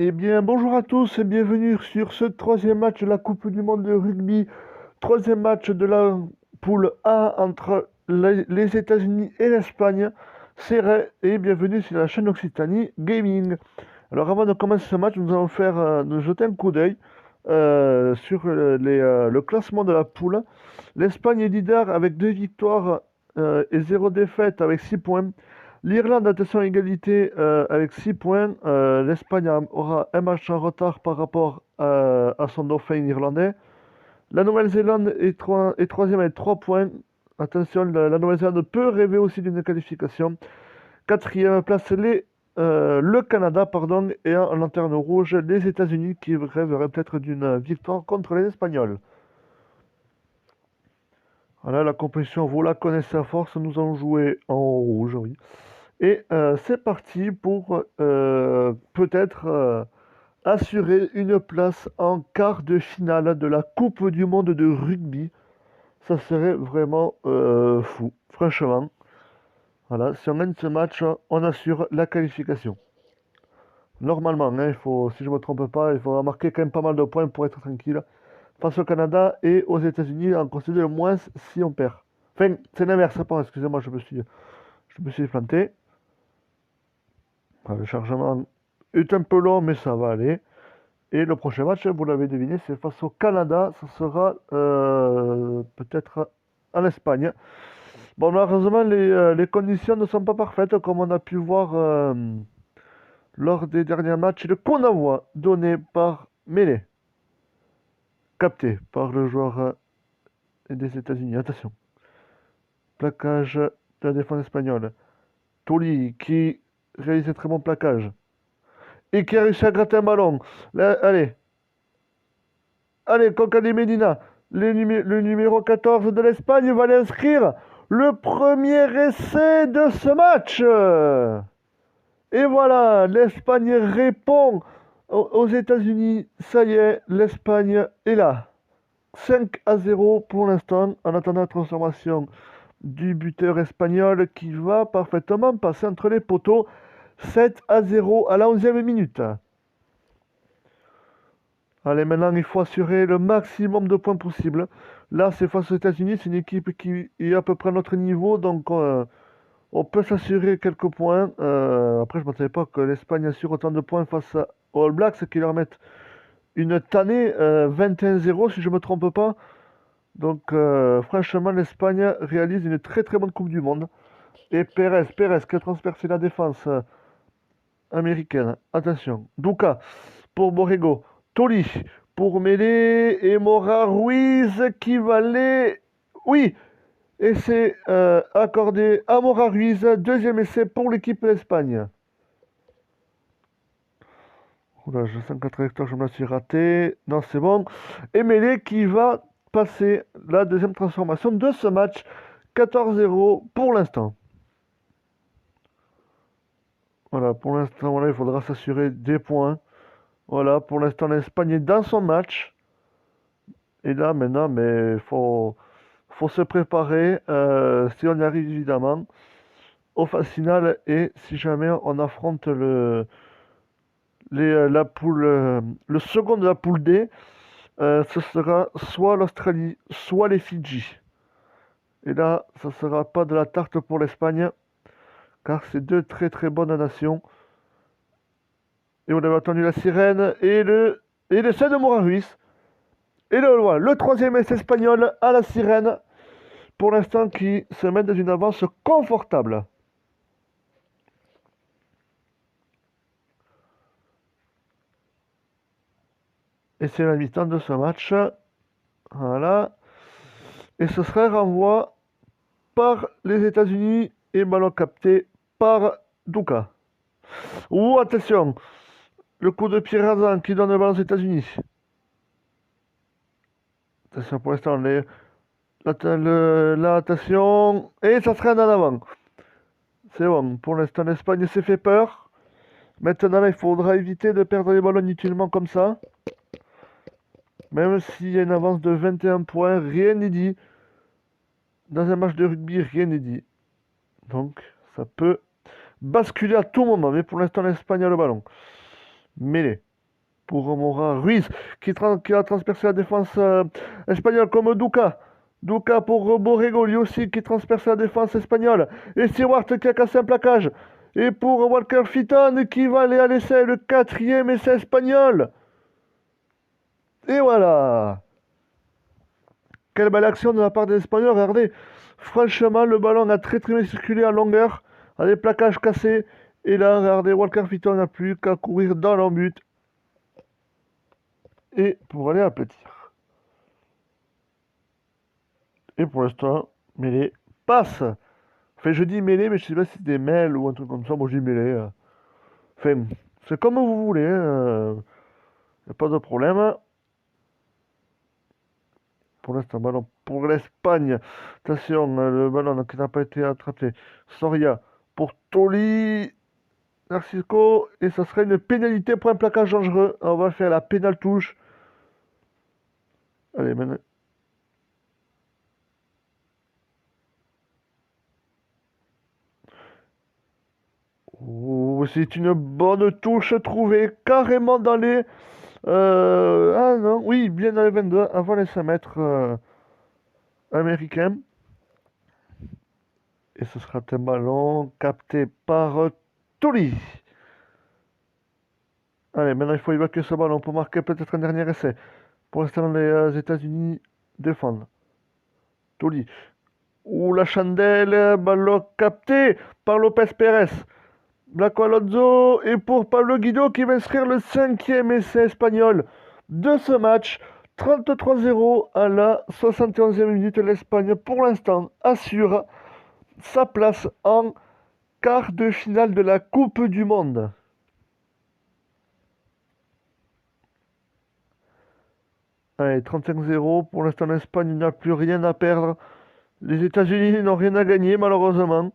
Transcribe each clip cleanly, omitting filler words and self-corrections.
Eh bien, bonjour à tous et bienvenue sur ce troisième match de la Coupe du Monde de rugby. Troisième match de la poule A entre les États-Unis et l'Espagne. Serré et bienvenue sur la chaîne Occitanie Gaming. Alors, avant de commencer ce match, nous allons nous jeter un coup d'œil sur le classement de la poule. L'Espagne est leader avec 2 victoires et 0 défaite avec 6 points. L'Irlande, attention à égalité avec 6 points. L'Espagne aura un match en retard par rapport à son dauphin irlandais. La Nouvelle-Zélande est troisième avec 3 points. Attention, la Nouvelle-Zélande peut rêver aussi d'une qualification. Quatrième place, le Canada, pardon, et en lanterne rouge, les États-Unis qui rêveraient peut-être d'une victoire contre les Espagnols. Voilà, la compétition, vous la connaissez à force, nous allons jouer en rouge, oui. Et c'est parti pour peut-être assurer une place en quart de finale de la Coupe du Monde de rugby. Ça serait vraiment fou, franchement. Voilà, si on gagne ce match, on assure la qualification. Normalement, hein, si je ne me trompe pas, il faudra marquer quand même pas mal de points pour être tranquille. Face au Canada et aux États-Unis, en considérant le moins si on perd. Enfin, c'est l'inverse, pardon, excusez-moi, je me suis planté. Le chargement est un peu long, mais ça va aller. Et le prochain match, vous l'avez deviné, c'est face au Canada. Ça sera peut-être en Espagne. Bon, malheureusement, les conditions ne sont pas parfaites, comme on a pu voir lors des derniers matchs. Le coup d'envoi donné par Melee, capté par le joueur des États-Unis. Attention. Plaquage de la défense espagnole. Toli qui réalise un très bon plaquage. Et qui a réussi à gratter un ballon. Là, allez. Allez, Concali Medina. Le numéro 14 de l'Espagne va aller inscrire le premier essai de ce match. Et voilà, l'Espagne répond aux États-Unis. Ça y est, l'Espagne est là. 5-0 pour l'instant, en attendant la transformation du buteur espagnol qui va parfaitement passer entre les poteaux. 7-0 à la 11e minute. Allez, maintenant, il faut assurer le maximum de points possible. Là, c'est face aux États-Unis. C'est une équipe qui est à peu près à notre niveau. Donc, on peut s'assurer quelques points. Après, je ne m'attendais pas que l'Espagne assure autant de points face aux All Blacks qui leur mettent une tannée 21-0, si je ne me trompe pas. Donc, franchement, l'Espagne réalise une très très bonne Coupe du Monde. Et Pérez qui a transpercé la défense américaine. Attention. Duka pour Borrego. Toli pour Mélé. Et Mora Ruiz qui va aller. Oui! Et c'est accordé à Mora Ruiz. Deuxième essai pour l'équipe d'Espagne. Oula, je sens que la trajectoire, je me la suis ratée. Non, c'est bon. Et Mélé qui va passer la deuxième transformation de ce match. 14-0 pour l'instant. Voilà, pour l'instant, voilà, il faudra s'assurer des points. Voilà, pour l'instant, l'Espagne est dans son match. Et là, maintenant, mais faut se préparer, si on y arrive évidemment, aux phases finales et si jamais on affronte la poule, le second de la poule D, ce sera soit l'Australie, soit les Fidji. Et là, ça sera pas de la tarte pour l'Espagne, car c'est deux très très bonnes nations. Et on avait attendu la sirène et l'essai de Mora Ruiz. Et le troisième essai espagnol à la sirène, pour l'instant qui se met dans une avance confortable. Et c'est la mi-temps de ce match. Voilà. Et ce serait renvoi par les États-Unis et ballon capté par Duka. Ouh, attention. Le coup de pied rasant qui donne le ballon aux États-Unis. Attention pour l'instant. Là, attention. Et ça serait en avant. C'est bon. Pour l'instant, l'Espagne s'est fait peur. Maintenant, il faudra éviter de perdre les ballons inutilement comme ça. Même s'il y a une avance de 21 points, rien n'est dit. Dans un match de rugby, rien n'est dit. Donc, ça peut basculer à tout moment. Mais pour l'instant, l'Espagne a le ballon. Mêlée. pour Mora Ruiz qui a transpercé la défense espagnole comme Duca. Duca pour Borrego, lui aussi qui transperce la défense espagnole. Et Stewart qui a cassé un plaquage. Et pour Walker Fitton qui va aller à l'essai, le 4e essai espagnol. Et voilà. Quelle belle action de la part des Espagnols. Regardez, franchement, le ballon a très bien circulé en longueur, a des plaquages cassés. Et là, regardez, Walker Fitton n'a plus qu'à courir dans leur but. Et pour aller appeler tir. Et pour l'instant, mêlée passe. Enfin, je dis mêlée, mais je sais pas si c'est des mails ou un truc comme ça. Moi, je dis mêlée. Enfin, c'est comme vous voulez. Y a pas de problème. Pour l'instant, ballon pour l'Espagne. Attention, le ballon qui n'a pas été attrapé. Soria pour Toli. Narcisco. Et ça serait une pénalité pour un plaquage dangereux. On va faire la pénale touche. Allez, maintenant. Oh, c'est une bonne touche trouvée carrément dans les... ah non, oui, bien dans les 22, avant les 5 mètres américains. Et ce sera un ballon capté par Toli. Allez, maintenant il faut évacuer ce ballon pour marquer peut-être un dernier essai. Pour l'instant, les États-Unis défendent. Toli. Ouh, la chandelle, ballon capté par Lopez Pérez. Blanco Alonso et pour Pablo Guido qui va inscrire le 5e essai espagnol de ce match. 33-0 à la 71e minute. L'Espagne, pour l'instant, assure sa place en quart de finale de la Coupe du Monde. Allez, 35-0. Pour l'instant, l'Espagne n'a plus rien à perdre. Les États-Unis n'ont rien à gagner, malheureusement.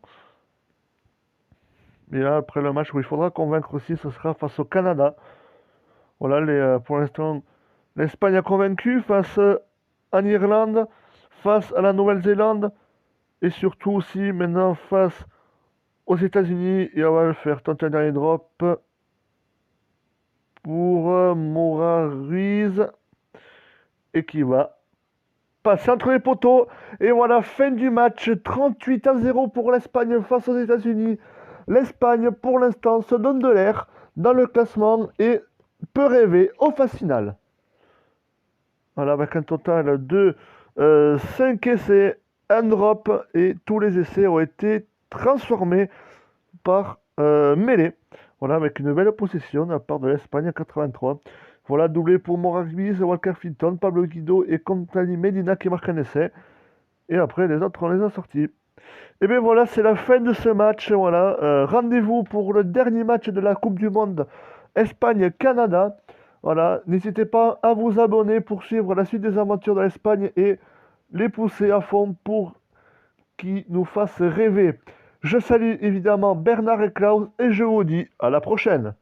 Et là, après le match où il faudra convaincre aussi, ce sera face au Canada. Voilà, pour l'instant, l'Espagne a convaincu face à l'Irlande, face à la Nouvelle-Zélande et surtout aussi maintenant face aux États-Unis. Et on va le faire tenter un dernier drop pour Mora Ruiz et qui va passer entre les poteaux. Et voilà, fin du match, 38-0 pour l'Espagne face aux États-Unis. L'Espagne, pour l'instant, se donne de l'air dans le classement et peut rêver aux phases finales. Voilà, avec un total de 5 essais, un drop, et tous les essais ont été transformés par mêlée. Voilà, avec une belle possession de la part de l'Espagne à 83. Voilà, doublé pour Moragbis, Walker Fitton, Pablo Guido et Compagnie Medina qui marquent un essai. Et après, les autres, on les a sortis. Et bien voilà, c'est la fin de ce match. Voilà, rendez-vous pour le dernier match de la Coupe du Monde Espagne-Canada. Voilà, n'hésitez pas à vous abonner pour suivre la suite des aventures de l'Espagne et les pousser à fond pour qu'ils nous fassent rêver. Je salue évidemment Bernard et Klaus et je vous dis à la prochaine.